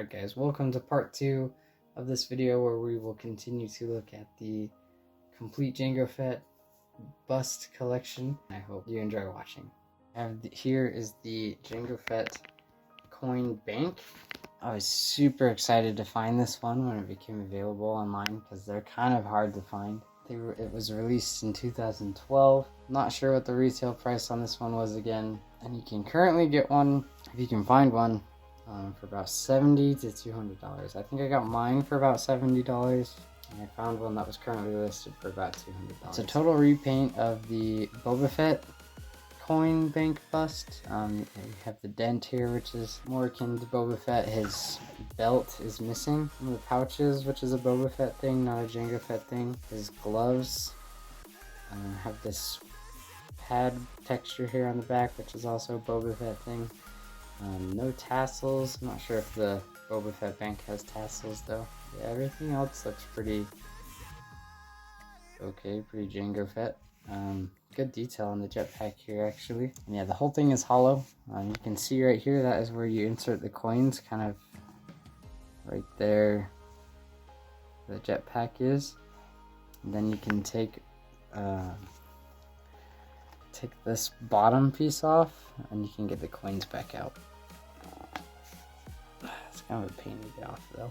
Alright guys, welcome to part 2 of this video where we will continue to look at the complete Jango Fett bust collection. I hope you enjoy watching. Here is the Jango Fett coin bank. I was super excited to find this one when it became available online because they're kind of hard to find. It was released in 2012. Not sure what the retail price on this one was again. And you can currently get one, if you can find one, for about $70 to $200. I think I got mine for about $70, and I found one that was currently listed for about $200. It's a total repaint of the Boba Fett coin bank bust. You have the dent here, which is more akin to Boba Fett. His belt is missing from the pouches, which is a Boba Fett thing, not a Jango Fett thing. His gloves have this pad texture here on the back, which is also a Boba Fett thing. No tassels. I'm not sure if the Boba Fett bank has tassels though. Yeah, everything else looks pretty okay, pretty Jango Fett. Good detail on the jetpack here actually. And yeah, the whole thing is hollow. You can see right here, that is where you insert the coins, kind of right there the jetpack is. And then you can take this bottom piece off and you can get the coins back out. It's kind of a pain to get off though.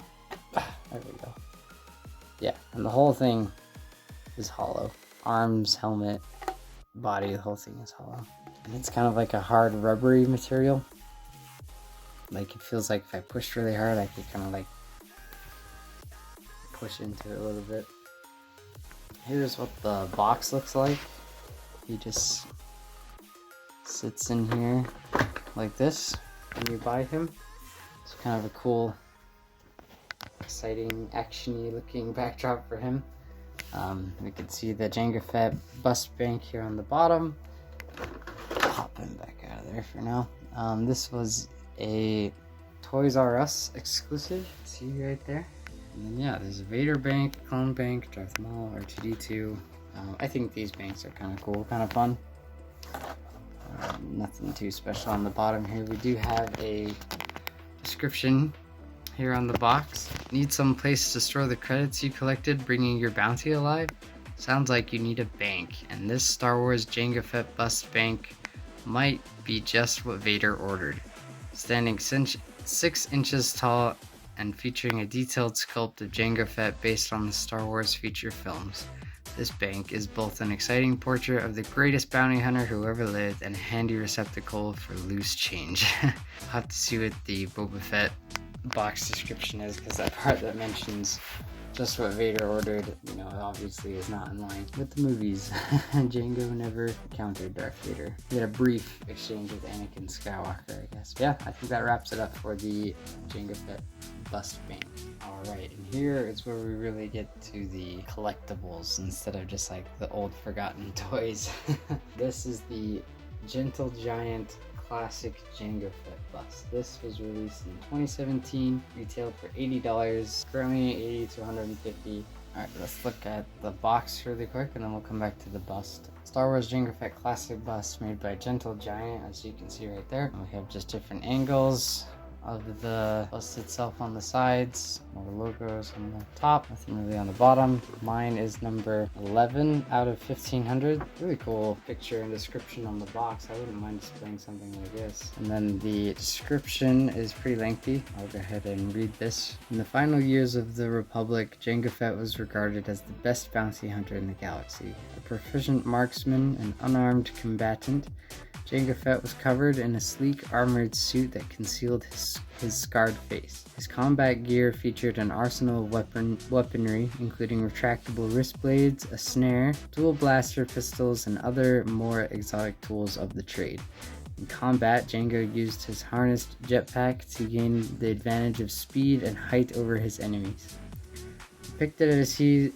There we go. Yeah, and the whole thing is hollow. Arms, helmet, body, the whole thing is hollow. And it's kind of like a hard rubbery material. Like it feels like if I pushed really hard I could kind of like push into it a little bit. Here's what the box looks like. He just sits in here like this when you buy him. It's kind of a cool, exciting, action-y looking backdrop for him. We can see the Jango Fett bust bank here on the bottom. Pop him back out of there for now. This was a Toys R Us exclusive. See right there. And then yeah, there's a Vader bank, clone bank, Darth Maul, R2-D2. I think these banks are kind of cool, kind of fun. Nothing too special on the bottom here. We do have a description here on the box. Need some place to store the credits you collected, bringing your bounty alive? Sounds like you need a bank, and this Star Wars Jango Fett bust bank might be just what Vader ordered. Standing 6 inches tall and featuring a detailed sculpt of Jango Fett based on the Star Wars feature films. This bank is both an exciting portrait of the greatest bounty hunter who ever lived and a handy receptacle for loose change. I'll have to see what the Boba Fett box description is, because that part that mentions just what Vader ordered, you know, obviously is not in line with the movies. Jango never encountered Darth Vader. He had a brief exchange with Anakin Skywalker, I guess. But yeah, I think that wraps it up for the Jango Fett bust bank. Alright, and here is where we really get to the collectibles instead of just like the old forgotten toys. This is the Gentle Giant Classic Jango Fett bust. This was released in 2017, retailed for $80, currently $80 to $150. Alright, let's look at the box really quick and then we'll come back to the bust. Star Wars Jango Fett Classic bust made by Gentle Giant, as you can see right there. And we have just different angles of the bust itself on the sides, more logos on the top, nothing really on the bottom. Mine is number 11 out of 1500. Really cool picture and description on the box. I wouldn't mind displaying something like this. And then the description is pretty lengthy. I'll go ahead and read this. In the final years of the Republic, Jango Fett was regarded as the best bounty hunter in the galaxy. A proficient marksman and unarmed combatant, Jango Fett was covered in a sleek armored suit that concealed his scarred face. His combat gear featured an arsenal of weaponry, including retractable wrist blades, a snare, dual blaster pistols, and other more exotic tools of the trade. In combat, Jango used his harnessed jetpack to gain the advantage of speed and height over his enemies. Depicted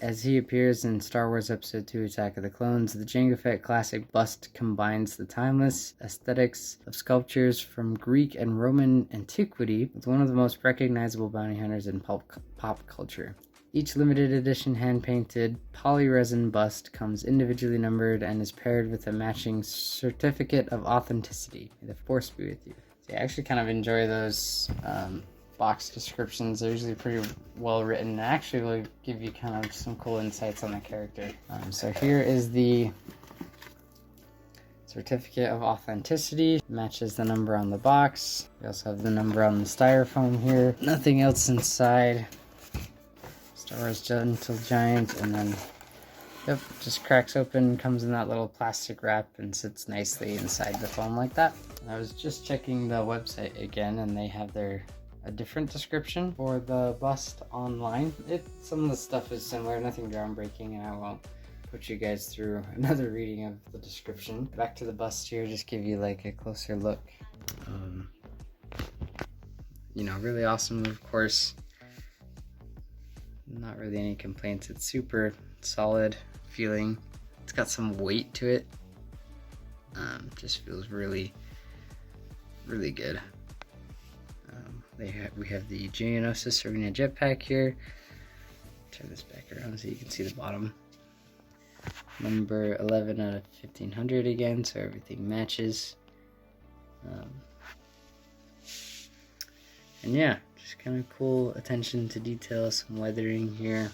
as he appears in Star Wars Episode 2 Attack of the Clones, the Jango Fett Classic bust combines the timeless aesthetics of sculptures from Greek and Roman antiquity with one of the most recognizable bounty hunters in pop culture. Each limited edition hand-painted polyresin bust comes individually numbered and is paired with a matching certificate of authenticity. May the Force be with you. So I actually kind of enjoy those box descriptions are usually pretty well written and actually will give you kind of some cool insights on the character. So here is the certificate of authenticity, matches the number on the box. We also have the number on the styrofoam here. Nothing else inside. Star Wars Gentle Giant, and then yep, just cracks open, comes in that little plastic wrap and sits nicely inside the foam like that. I was just checking the website again and they have a different description for the bust online. Some of the stuff is similar, nothing groundbreaking, and I won't put you guys through another reading of the description. Back to the bust here, just give you like a closer look. You know, really awesome, of course. Not really any complaints. It's super solid feeling. It's got some weight to it. Just feels really, really good. We have the Geonosis Arena Jetpack here. Turn this back around so you can see the bottom. Number 11 out of 1500 again, so everything matches. And yeah, just kind of cool attention to detail, some weathering here.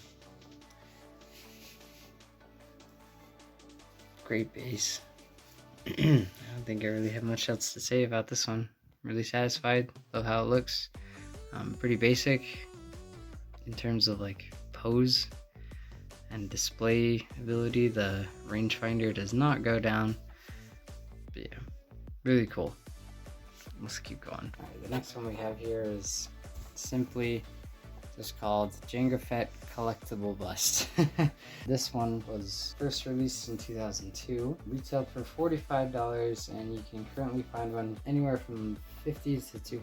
Great base. I don't think I really have much else to say about this one. Really satisfied, love how it looks. Pretty basic in terms of like pose and display ability. The rangefinder does not go down, but yeah, really cool. Let's keep going. Alright, the next one we have here is simply just called Jango Fett Collectible Bust. This one was first released in 2002, retailed for $45, and you can currently find one anywhere from $50 to $200.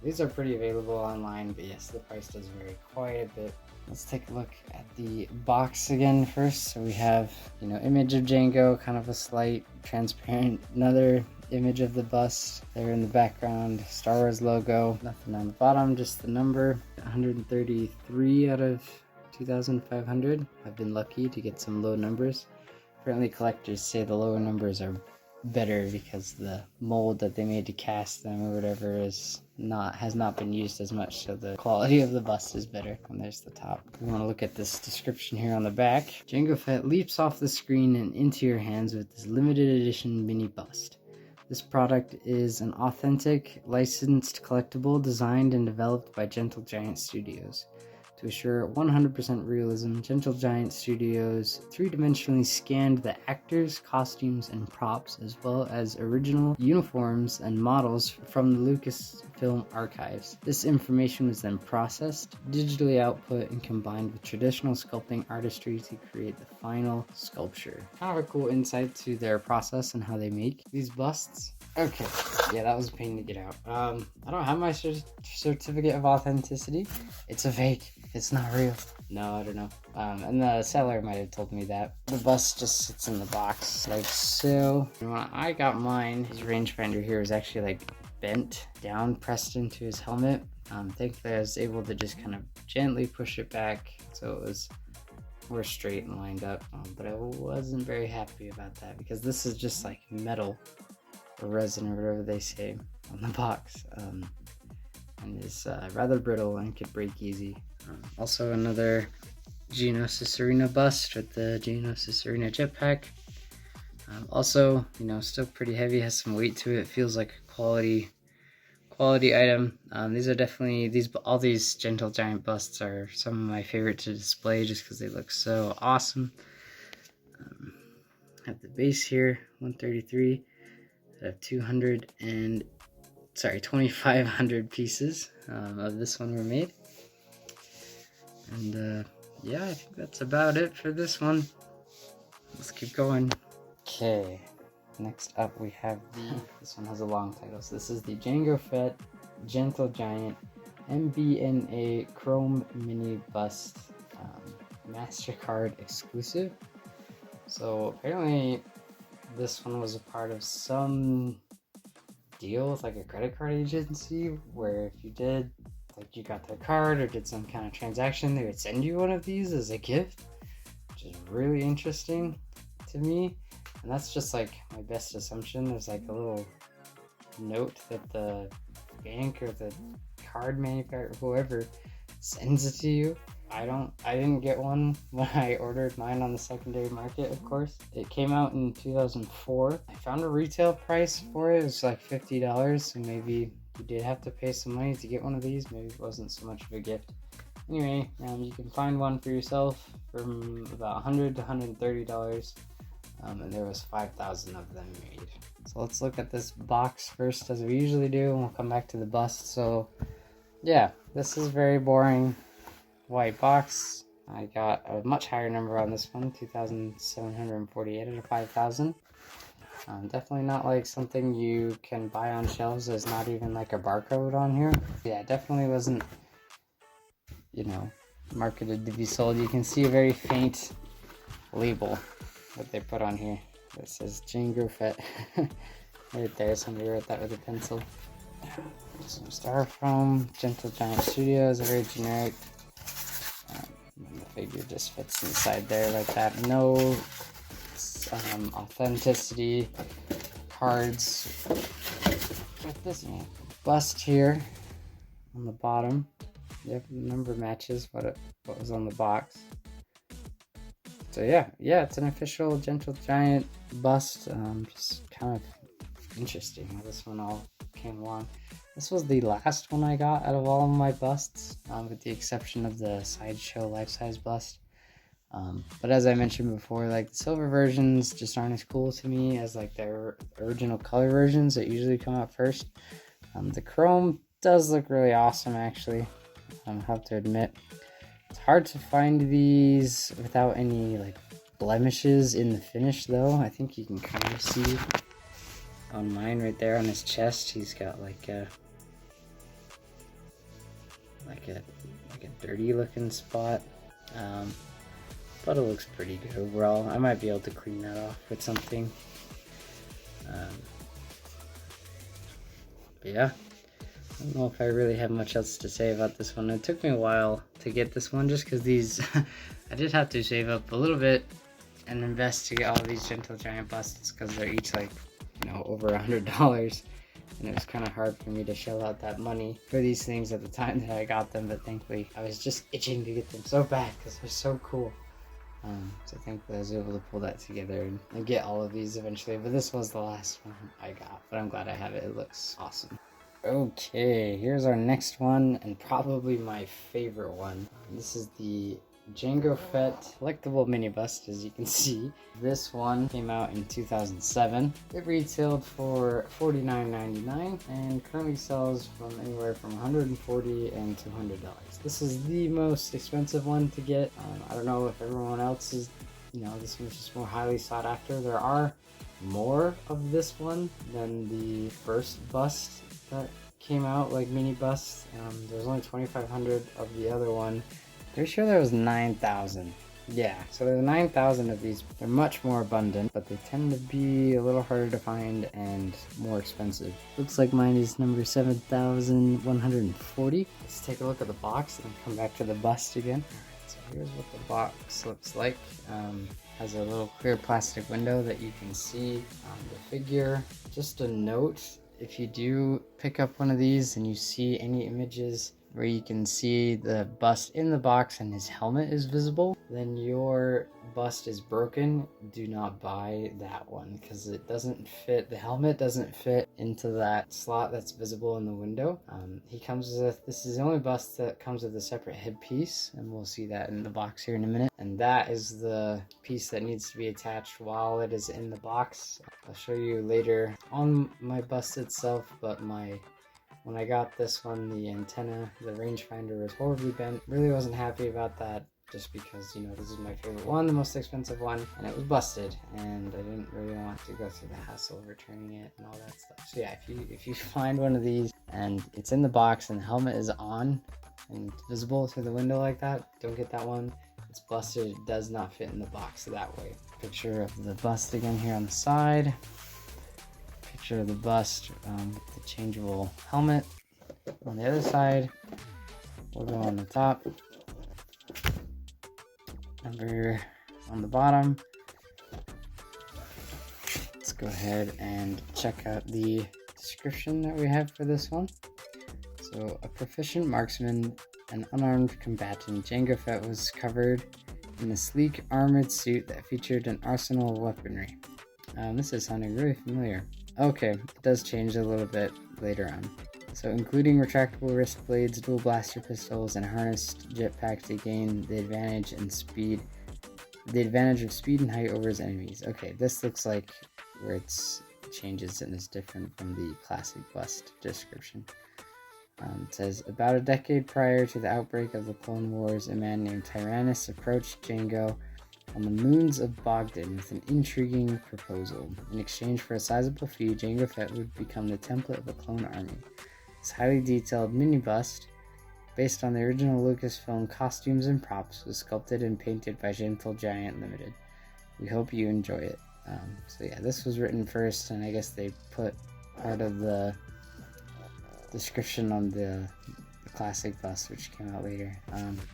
These are pretty available online, but yes, the price does vary quite a bit. Let's take a look at the box again first. So we have, you know, image of Jango, kind of a slight transparent, another image of the bust there in the background, Star Wars logo, nothing on the bottom, just the number. 133 out of 2,500. I've been lucky to get some low numbers. Apparently collectors say the lower numbers are better because the mold that they made to cast them or whatever has not been used as much, so the quality of the bust is better. And there's the top. We want to look at this description here on the back. Jango Fett leaps off the screen and into your hands with this limited edition mini bust. This product is an authentic, licensed collectible designed and developed by Gentle Giant Studios. To assure 100% realism, Gentle Giant Studios three-dimensionally scanned the actors, costumes, and props, as well as original uniforms and models from the Lucasfilm archives. This information was then processed, digitally output, and combined with traditional sculpting artistry to create the final sculpture. Kind of a cool insight to their process and how they make these busts. Okay, yeah, that was a pain to get out. I don't have my certificate of authenticity. It's a fake. It's not real. No, I don't know. And the seller might have told me that. The bust just sits in the box like so. And when I got mine, his rangefinder here was actually like bent down, pressed into his helmet. Thankfully I was able to just kind of gently push it back so it was more straight and lined up. But I wasn't very happy about that because this is just like metal or resin or whatever they say on the box. And is rather brittle and could break easy. Also another Geonosis Arena bust with the Geonosis Arena jetpack. Also, you know, still pretty heavy, has some weight to it. Feels like a quality item. These are definitely all these Gentle Giant busts are some of my favorite to display just because they look so awesome. Have the base here, 133 out of 2,500 pieces of this one were made. And yeah, I think that's about it for this one. Let's keep going. Okay, next up we have this one has a long title. So this is the Jango Fett Gentle Giant MBNA Chrome Mini Bust MasterCard exclusive. So apparently this one was a part of some deal with like a credit card agency where if you did, like you got their card or did some kind of transaction, they would send you one of these as a gift, which is really interesting to me. And that's just like my best assumption. There's like a little note that the bank or the card manufacturer, whoever sends it to you. I didn't get one when I ordered mine on the secondary market, of course. It came out in 2004. I found a retail price for it. It was like $50, so maybe you did have to pay some money to get one of these. Maybe it wasn't so much of a gift. Anyway, you can find one for yourself from about $100 to $130, and there was 5,000 of them made. So let's look at this box first, as we usually do, and we'll come back to the bust. So yeah, this is very boring white box. I got a much higher number on this one, 2,748 out of 5,000. Definitely not like something you can buy on shelves. There's not even like a barcode on here. Yeah, definitely wasn't, you know, marketed to be sold. You can see a very faint label that they put on here that says Jango Fett. Right there, somebody wrote that with a pencil. Some styrofoam. Gentle Giant Studios, a very generic. The figure just fits inside there like that. No authenticity cards with this bust here on the bottom. Yep, the number matches what was on the box. So yeah, it's an official Gentle Giant bust. Just kind of interesting how this one all came along. This was the last one I got out of all of my busts, with the exception of the Sideshow Lifesize bust. But as I mentioned before, like the silver versions just aren't as cool to me as like their original color versions that usually come out first. The chrome does look really awesome, actually. I have to admit. It's hard to find these without any like blemishes in the finish, though. I think you can kind of see on mine right there on his chest. He's got like a dirty looking spot, but it looks pretty good overall. I might be able to clean that off with something. But yeah, I don't know if I really have much else to say about this one. It took me a while to get this one just because these I did have to save up a little bit and invest to get all these Gentle Giant busts because they're each like, you know, over $100, and it was kind of hard for me to shell out that money for these things at the time that I got them. But thankfully I was just itching to get them so bad because they're so cool. So thankfully I was able to pull that together and get all of these eventually. But this was the last one I got, but I'm glad I have it. It looks awesome. Okay, here's our next one, and probably my favorite one. This is the Jango Fett collectible mini bust, as you can see. This one came out in 2007. It retailed for $49.99 and currently sells from anywhere from $140 and $200. This is the most expensive one to get. I don't know if everyone else is, you know, this one's just more highly sought after. There are more of this one than the first bust that came out, like mini busts. There's only 2,500 of the other one. Pretty sure there was 9,000. Yeah, so there's 9,000 of these. They're much more abundant, but they tend to be a little harder to find and more expensive. Looks like mine is number 7,140. Let's take a look at the box and come back to the bust again. So here's what the box looks like. Has a little clear plastic window that you can see the figure. Just a note, if you do pick up one of these and you see any images where you can see the bust in the box and his helmet is visible, then your bust is broken. Do not buy that one because it doesn't fit. The helmet doesn't fit into that slot that's visible in the window. He comes with, this is the only bust that comes with a separate headpiece, and we'll see that in the box here in a minute. And that is the piece that needs to be attached while it is in the box. I'll show you later on my bust itself, but when I got this one, the antenna, the rangefinder was horribly bent. Really wasn't happy about that, just because, you know, this is my favorite one, the most expensive one, and it was busted, and I didn't really want to go through the hassle of returning it and all that stuff. So yeah, if you find one of these and it's in the box and the helmet is on and visible through the window like that, don't get that one. It's busted. It does not fit in the box that way. Picture of the bust again here on the side. Picture of the bust with the changeable helmet on the other side. We'll go on the top. Number on the bottom. Let's go ahead and check out the description that we have for this one. So So, a proficient marksman, an unarmed combatant, Jango Fett was covered in a sleek armored suit that featured an arsenal of weaponry. This is sounding really familiar. Okay, it does change a little bit later on. So, including retractable wrist blades, dual blaster pistols, and harnessed jetpack to gain the advantage of speed and height over his enemies. Okay, this looks like where it changes and is different from the classic bust description. It says, about a decade prior to the outbreak of the Clone Wars, a man named Tyrannus approached Jango on the moons of Bogdan with an intriguing proposal. In exchange for a sizable fee, Jango Fett would become the template of a clone army. This highly detailed mini-bust, based on the original Lucasfilm costumes and props, was sculpted and painted by Gentle Giant Limited. We hope you enjoy it. So yeah, this was written first, and I guess they put part of the description on the classic bust, which came out later.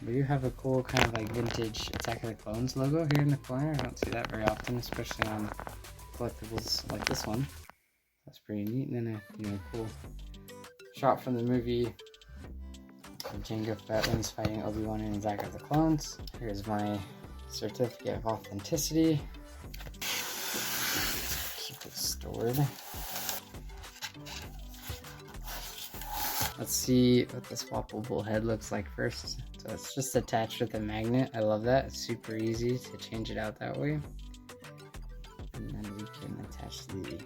We do have a cool kind of like vintage Attack of the Clones logo here in the corner. I don't see that very often, especially on collectibles like this one. That's pretty neat, and then a cool shot from the movie of Jango Fett when he's fighting Obi-Wan in Attack of the Clones. Here's my certificate of authenticity. Keep it stored. Let's see what the swappable head looks like first. So it's just attached with a magnet. I love that. It's super easy to change it out that way. And then we can attach the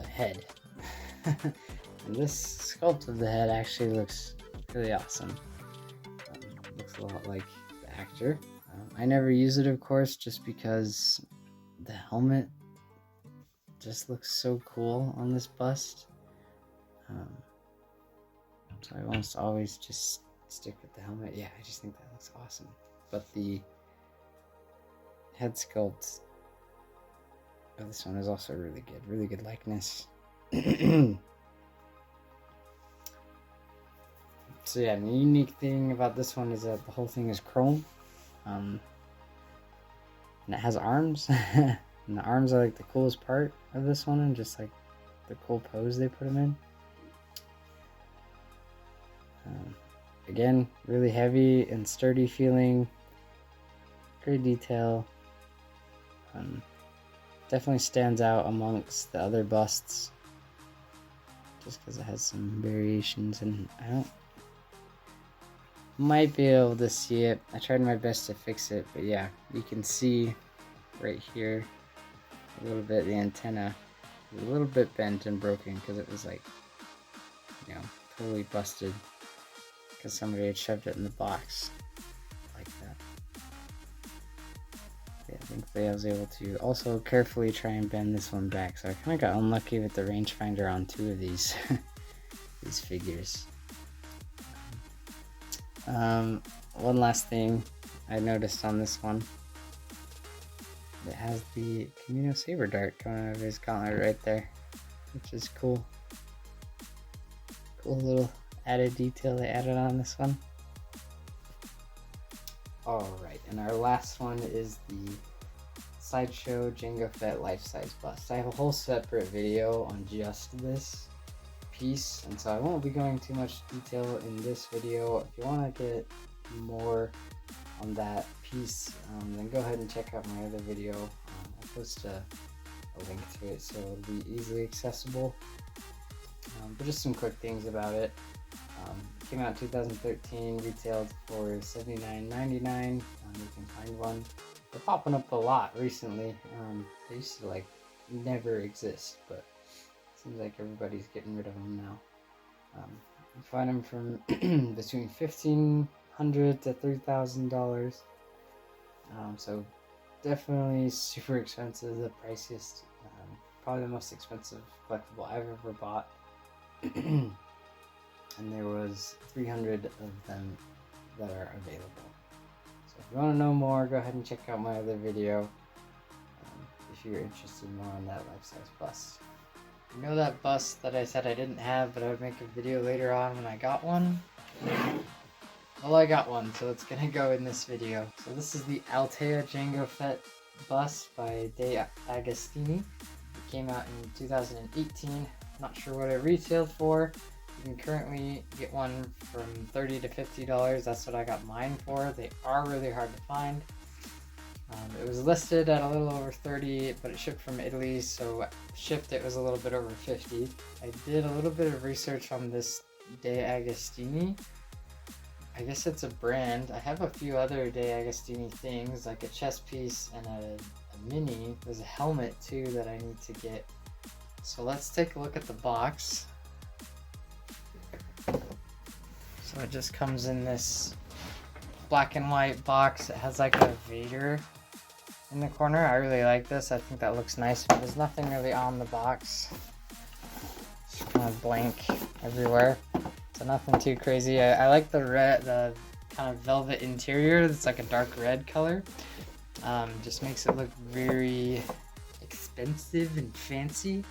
head. And this sculpt of the head actually looks really awesome. Looks a lot like the actor. I never use it, of course, just because the helmet just looks so cool on this bust. So I almost always just stick with the helmet. Yeah, I just think that looks awesome. But the head sculpt of this one is also really good likeness. So yeah, the unique thing about this one is that the whole thing is chrome. And it has arms. And the arms are like the coolest part of this one, and just like the cool pose they put them in. Again, really heavy and sturdy feeling. Great detail. Definitely stands out amongst the other busts, just because it has some variations, and I might be able to see it. I tried my best to fix it, but yeah, you can see right here a little bit the antenna is a little bit bent and broken because it was like, totally busted because somebody had shoved it in the box like that. Yeah, thankfully I was able to also carefully try and bend this one back, so I kind of got unlucky with the rangefinder on two of these these figures. One last thing I noticed on this one, it has the Camino Saber Dart coming out of his gauntlet right there, which is cool. Cool little added detail they added on this one. Alright, and our last one is the Sideshow Jango Fett Life-Size Bust. I have a whole separate video on just this piece, and so I won't be going too much detail in this video. If you want to get more on that piece, then go ahead and check out my other video. I'll post a link to it so it'll be easily accessible. But just some quick things about it. It came out in 2013, retailed for $79.99. You can find one. They're popping up a lot recently. They used to never exist, but it seems like everybody's getting rid of them now. You find them from between $1,500 to $3,000. So definitely super expensive, the priciest, probably the most expensive collectible I've ever bought. And there was 300 of them that are available. So if you want to know more, go ahead and check out my other video if you're interested more on that life-size bust. You know that bust that I said I didn't have, but I would make a video later on when I got one? Well, I got one, so it's gonna go in this video. So this is the Altaya Jango Fett bust by Agostini. came out in 2018. Not sure what it retailed for. You can currently get one from $30 to $50. That's what I got mine for. They are really hard to find. It was listed at a little over 30, but it shipped from Italy, so shipped it was a little bit over 50. I did a little bit of research on this De Agostini. I guess it's a brand. I have a few other De Agostini things, like a chest piece and a mini. There's a helmet too that I need to get. So let's take a look at the box. So it just comes in this black and white box. It has like a Vader in the corner. I really like this. I think that looks nice, but there's nothing really on the box. It's kind of blank everywhere. So nothing too crazy. I like the red, the kind of velvet interior. It's like a dark red color. Just makes it look very expensive and fancy.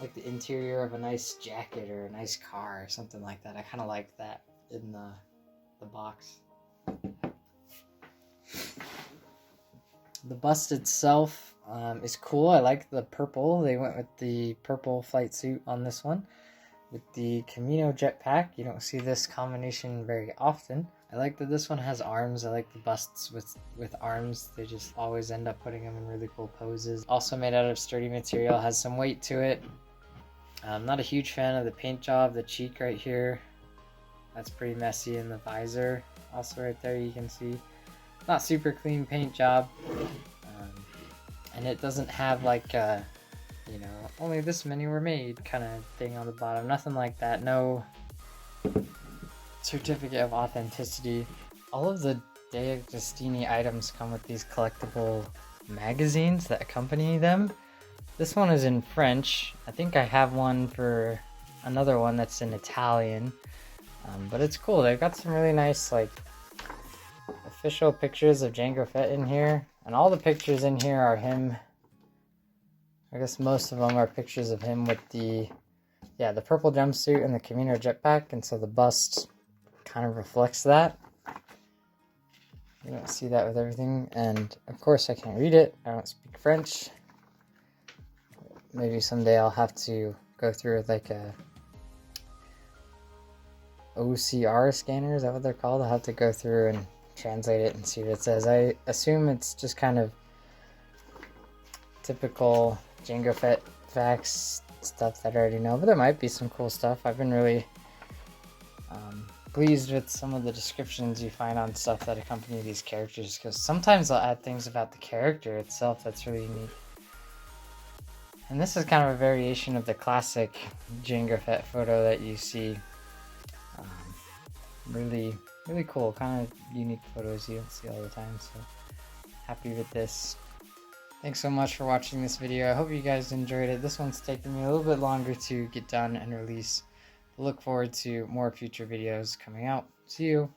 Like the interior of a nice jacket or a nice car or something like that. I kind of like that in the box. The bust itself is cool. I like the purple. They went with the purple flight suit on this one. With the Camino jetpack, you don't see this combination very often. I like that this one has arms. I like the busts with arms. They just always end up putting them in really cool poses. Also made out of sturdy material, has some weight to it. I'm not a huge fan of the paint job. The cheek right here, that's pretty messy, in the visor also right there you can see. Not super clean paint job. And it doesn't have like a, you know, only this many were made kind of thing on the bottom. Nothing like that. No certificate of authenticity. All of the De Agostini items come with these collectible magazines that accompany them. This one is in French. I think I have one for another one that's in Italian. But it's cool. They've got some really nice like official pictures of Jango Fett in here. And all the pictures in here are him. I guess most of them are pictures of him with the purple jumpsuit and the Camino jetpack, and so the bust kind of reflects that. You don't see that with everything, and of course I can't read it. I don't speak French. Maybe someday I'll have to go through with like a OCR scanner, is that what they're called? I'll have to go through and translate it and see what it says. I assume it's just kind of typical Jango Fett facts, stuff that I already know, but there might be some cool stuff. I've been really pleased with some of the descriptions you find on stuff that accompany these characters, because sometimes they'll add things about the character itself that's really unique. And this is kind of a variation of the classic Jango Fett photo that you see. Really cool, kind of unique photos you don't see all the time, so happy with this. Thanks so much for watching this video. I hope you guys enjoyed it. This one's taken me a little bit longer to get done and release. Look forward to more future videos coming out. See you!